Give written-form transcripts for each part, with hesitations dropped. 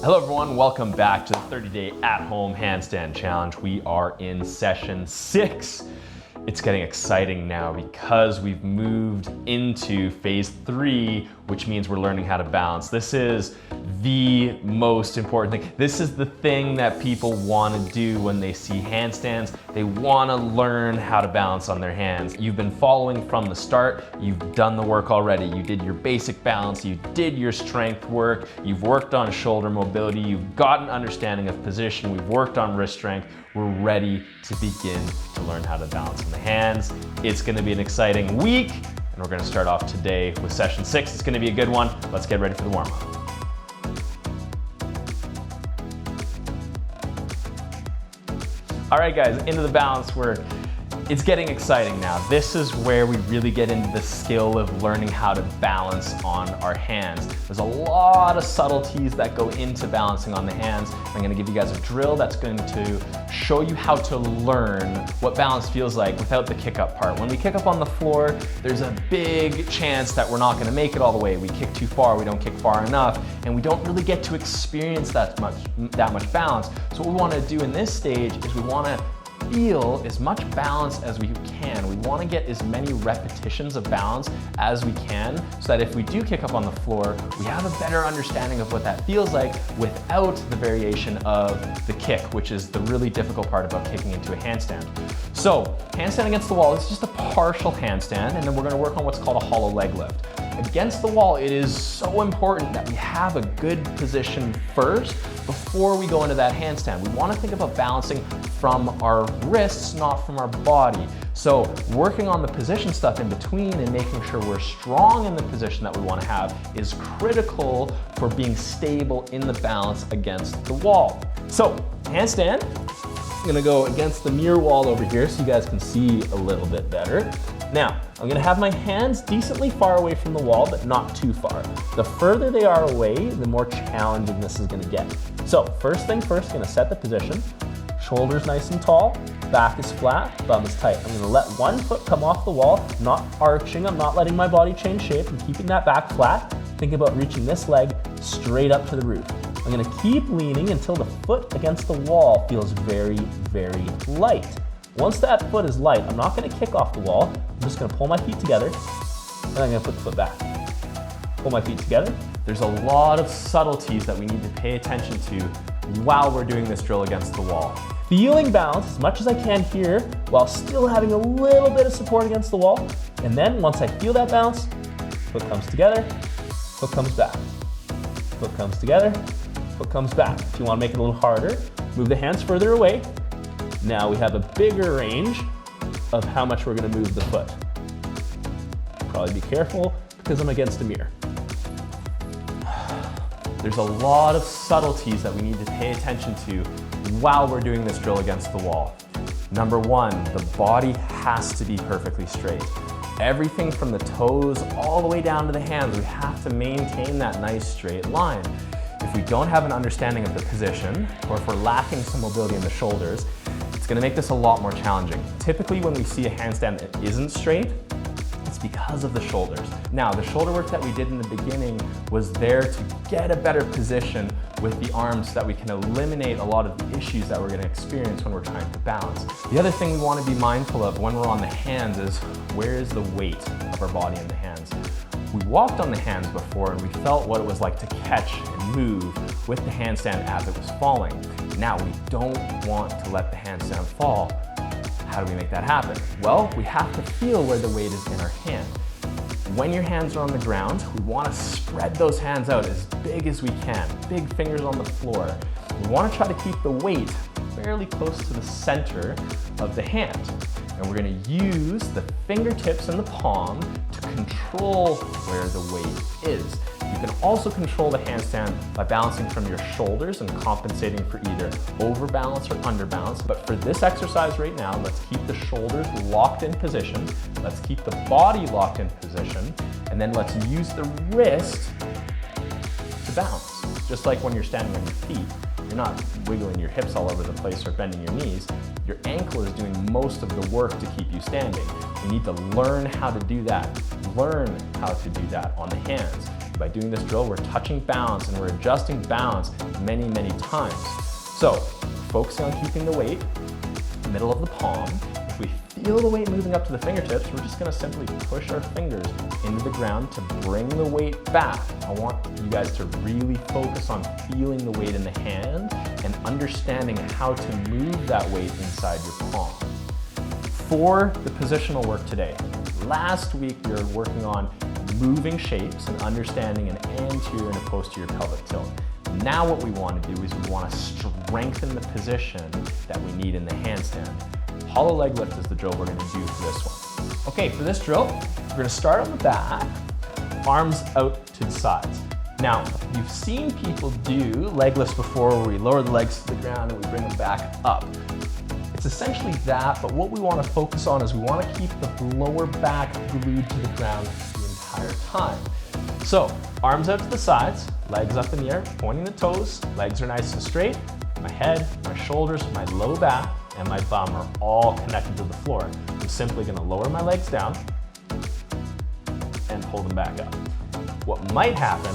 Hello everyone, welcome back to the 30-day at-home handstand challenge. We are in session 6. It's getting exciting now because we've moved into phase 3, which means we're learning how to balance. This is the most important thing. This is the thing that people want to do when they see handstands. They want to learn how to balance on their hands. You've been following from the start. You've done the work already. You did your basic balance. You did your strength work. You've worked on shoulder mobility. You've got an understanding of position. We've worked on wrist strength. We're ready to begin to learn how to balance on the hands. It's going to be an exciting week, and we're going to start off today with session 6. It's going to be a good one. Let's get ready for the warm-up. All right, guys, into the balance work. It's getting exciting now. This is where we really get into the skill of learning how to balance on our hands. There's a lot of subtleties that go into balancing on the hands. I'm gonna give you guys a drill that's going to show you how to learn what balance feels like without the kick up part. When we kick up on the floor, there's a big chance that we're not gonna make it all the way. We kick too far, we don't kick far enough, and we don't really get to experience that much balance. So what we wanna do in this stage is we wanna feel as much balance as we can. We want to get as many repetitions of balance as we can so that if we do kick up on the floor, we have a better understanding of what that feels like without the variation of the kick, which is the really difficult part about kicking into a handstand. So, handstand against the wall is just a partial handstand, and then we're going to work on what's called a hollow leg lift. Against the wall, it is so important that we have a good position first before we go into that handstand. We want to think about balancing from our wrists, not from our body. So working on the position stuff in between and making sure we're strong in the position that we want to have is critical for being stable in the balance against the wall. So handstand, I'm gonna go against the mirror wall over here so you guys can see a little bit better. Now, I'm gonna have my hands decently far away from the wall, but not too far. The further they are away, the more challenging this is gonna get. So first thing first, gonna set the position. Shoulders nice and tall, back is flat, bum is tight. I'm gonna let one foot come off the wall, not arching. I'm not letting my body change shape. I'm keeping that back flat. Think about reaching this leg straight up to the roof. I'm gonna keep leaning until the foot against the wall feels very, very light. Once that foot is light, I'm not gonna kick off the wall. I'm just gonna pull my feet together, and I'm gonna put the foot back. Pull my feet together. There's a lot of subtleties that we need to pay attention to while we're doing this drill against the wall. Feeling balance as much as I can here while still having a little bit of support against the wall. And then once I feel that balance, foot comes together, foot comes back. Foot comes together, foot comes back. If you want to make it a little harder, move the hands further away. Now we have a bigger range of how much we're going to move the foot. Probably be careful because I'm against a mirror. There's a lot of subtleties that we need to pay attention to while we're doing this drill against the wall. Number one, the body has to be perfectly straight. Everything from the toes all the way down to the hands, we have to maintain that nice straight line. If we don't have an understanding of the position, or if we're lacking some mobility in the shoulders, it's gonna make this a lot more challenging. Typically when we see a handstand that isn't straight, it's because of the shoulders. Now, the shoulder work that we did in the beginning was there to get a better position with the arms so that we can eliminate a lot of the issues that we're gonna experience when we're trying to balance. The other thing we wanna be mindful of when we're on the hands is where is the weight of our body in the hands? We walked on the hands before and we felt what it was like to catch and move with the handstand as it was falling. Now, we don't want to let the handstand fall. How do we make that happen? Well, we have to feel where the weight is in our hand. When your hands are on the ground, we want to spread those hands out as big as we can. Big fingers on the floor. We want to try to keep the weight fairly close to the center of the hand. And we're going to use the fingertips and the palm to control where the weight is. You can also control the handstand by balancing from your shoulders and compensating for either overbalance or underbalance. But for this exercise right now, let's keep the shoulders locked in position. Let's keep the body locked in position. And then let's use the wrist to balance. Just like when you're standing on your feet, you're not wiggling your hips all over the place or bending your knees. Your ankle is doing most of the work to keep you standing. You need to learn how to do that. Learn how to do that on the hands. By doing this drill, we're touching balance and we're adjusting balance many, many times. So, focusing on keeping the weight middle of the palm. If we feel the weight moving up to the fingertips, we're just gonna simply push our fingers into the ground to bring the weight back. I want you guys to really focus on feeling the weight in the hand and understanding how to move that weight inside your palm. For the positional work today, last week we were working on moving shapes and understanding an anterior and a posterior pelvic tilt. Now what we want to do is we want to strengthen the position that we need in the handstand. Hollow leg lift is the drill we're going to do for this one. Okay, for this drill, we're going to start on the back, arms out to the sides. Now, you've seen people do leg lifts before where we lower the legs to the ground and we bring them back up. It's essentially that, but what we want to focus on is we want to keep the lower back glued to the ground the entire time. So, arms out to the sides, legs up in the air, pointing the toes, legs are nice and straight. My head, my shoulders, my low back, and my bum are all connected to the floor. I'm simply going to lower my legs down and pull them back up. What might happen,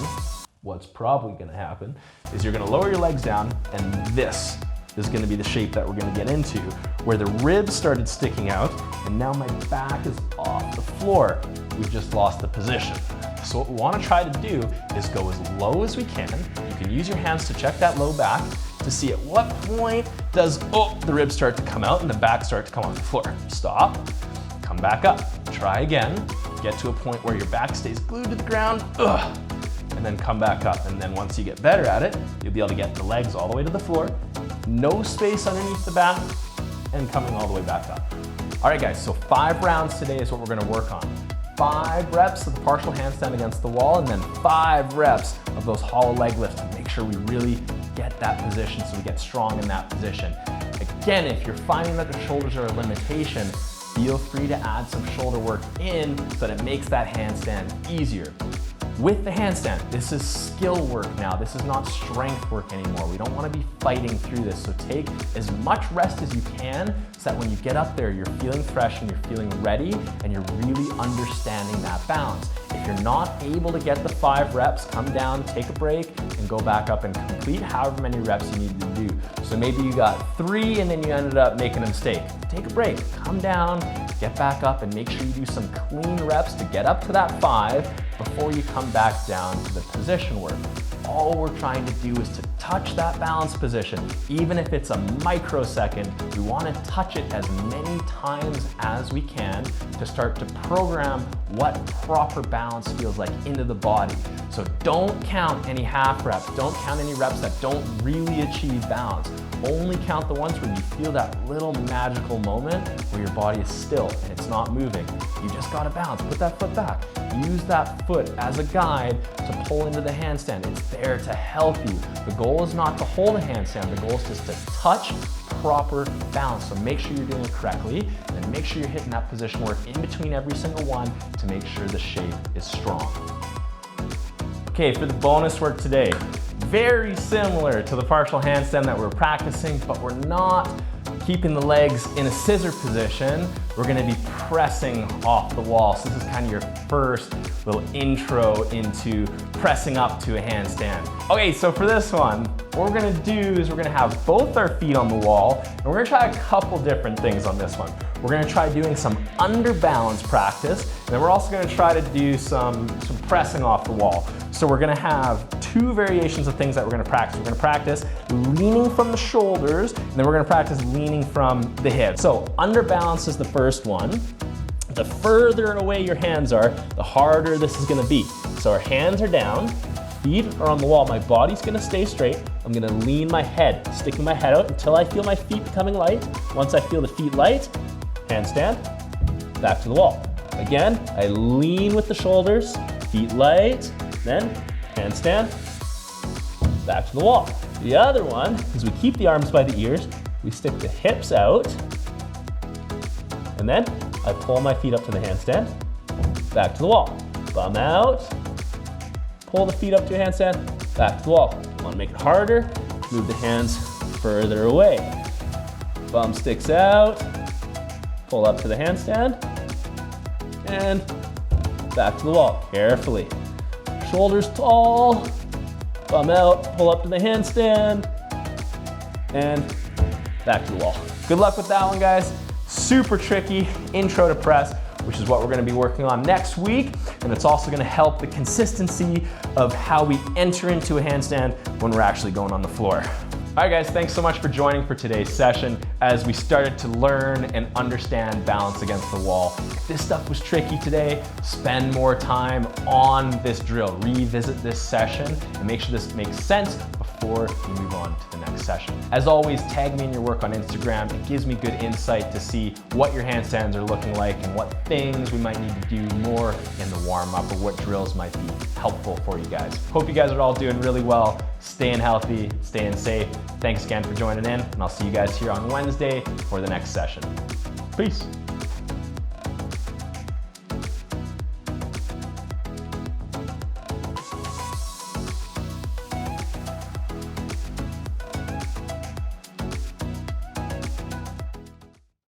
what's probably going to happen, is you're going to lower your legs down and this is going to be the shape that we're going to get into, where the ribs started sticking out and now my back is off the floor. We've just lost the position. So what we want to try to do is go as low as we can. You can use your hands to check that low back to see at what point does the ribs start to come out and the back start to come off the floor. Stop, come back up, try again, get to a point where your back stays glued to the ground, and then come back up. And then once you get better at it, you'll be able to get the legs all the way to the floor, no space underneath the back, and coming all the way back up. All right guys, so 5 rounds today is what we're gonna work on. 5 reps of the partial handstand against the wall, and then 5 reps of those hollow leg lifts to make sure we really get that position so we get strong in that position. Again, if you're finding that the shoulders are a limitation, feel free to add some shoulder work in so that it makes that handstand easier. With the handstand, this is skill work now. This is not strength work anymore. We don't want to be fighting through this. So take as much rest as you can so that when you get up there, you're feeling fresh and you're feeling ready and you're really understanding that balance. If you're not able to get the 5 reps, come down, take a break, and go back up and complete however many reps you need to do. So maybe you got 3 and then you ended up making a mistake. Take a break, come down, get back up, and make sure you do some clean reps to get up to that 5 before you come back down to the position work. All we're trying to do is to touch that balance position. Even if it's a microsecond, we want to touch it as many times as we can to start to program what proper balance feels like into the body. So don't count any half reps, don't count any reps that don't really achieve balance. Only count the ones where you feel that little magical moment where your body is still and it's not moving. You just got to balance, put that foot back. Use that foot as a guide to pull into the handstand. It's there to help you. The goal is not to hold a handstand, the goal is just to touch proper balance. So make sure you're doing it correctly and make sure you're hitting that position work in between every single one to make sure the shape is strong. Okay, for the bonus work today, very similar to the partial handstand that we're practicing, but we're not keeping the legs in a scissor position. We're gonna be pressing off the wall. So this is kind of your first little intro into pressing up to a handstand. Okay, so for this one, what we're gonna do is we're gonna have both our feet on the wall, and we're gonna try a couple different things on this one. We're gonna try doing some under balance practice, and then we're also gonna try to do some pressing off the wall. So we're gonna have 2 variations of things that we're gonna practice. We're gonna practice leaning from the shoulders, and then we're gonna practice leaning from the hips. So under balance is the first one. The further away your hands are, the harder this is gonna be. So our hands are down, feet are on the wall, my body's gonna stay straight. I'm gonna lean my head, sticking my head out until I feel my feet becoming light. Once I feel the feet light, handstand, back to the wall. Again, I lean with the shoulders, feet light, then handstand, back to the wall. The other one is we keep the arms by the ears, we stick the hips out, and then I pull my feet up to the handstand, back to the wall. Bum out, pull the feet up to a handstand, back to the wall. Want to make it harder, move the hands further away. Bum sticks out, pull up to the handstand, and back to the wall, carefully. Shoulders tall, bum out, pull up to the handstand, and back to the wall. Good luck with that one, guys. Super tricky intro to press, which is what we're gonna be working on next week. And it's also gonna help the consistency of how we enter into a handstand when we're actually going on the floor. All right, guys, thanks so much for joining for today's session as we started to learn and understand balance against the wall. If this stuff was tricky today, spend more time on this drill. Revisit this session and make sure this makes sense before you move on to the next session. As always, tag me in your work on Instagram. It gives me good insight to see what your handstands are looking like and what things we might need to do more in the warm-up or what drills might be helpful for you guys. Hope you guys are all doing really well, staying healthy, staying safe. Thanks again for joining in, and I'll see you guys here on Wednesday for the next session. Peace.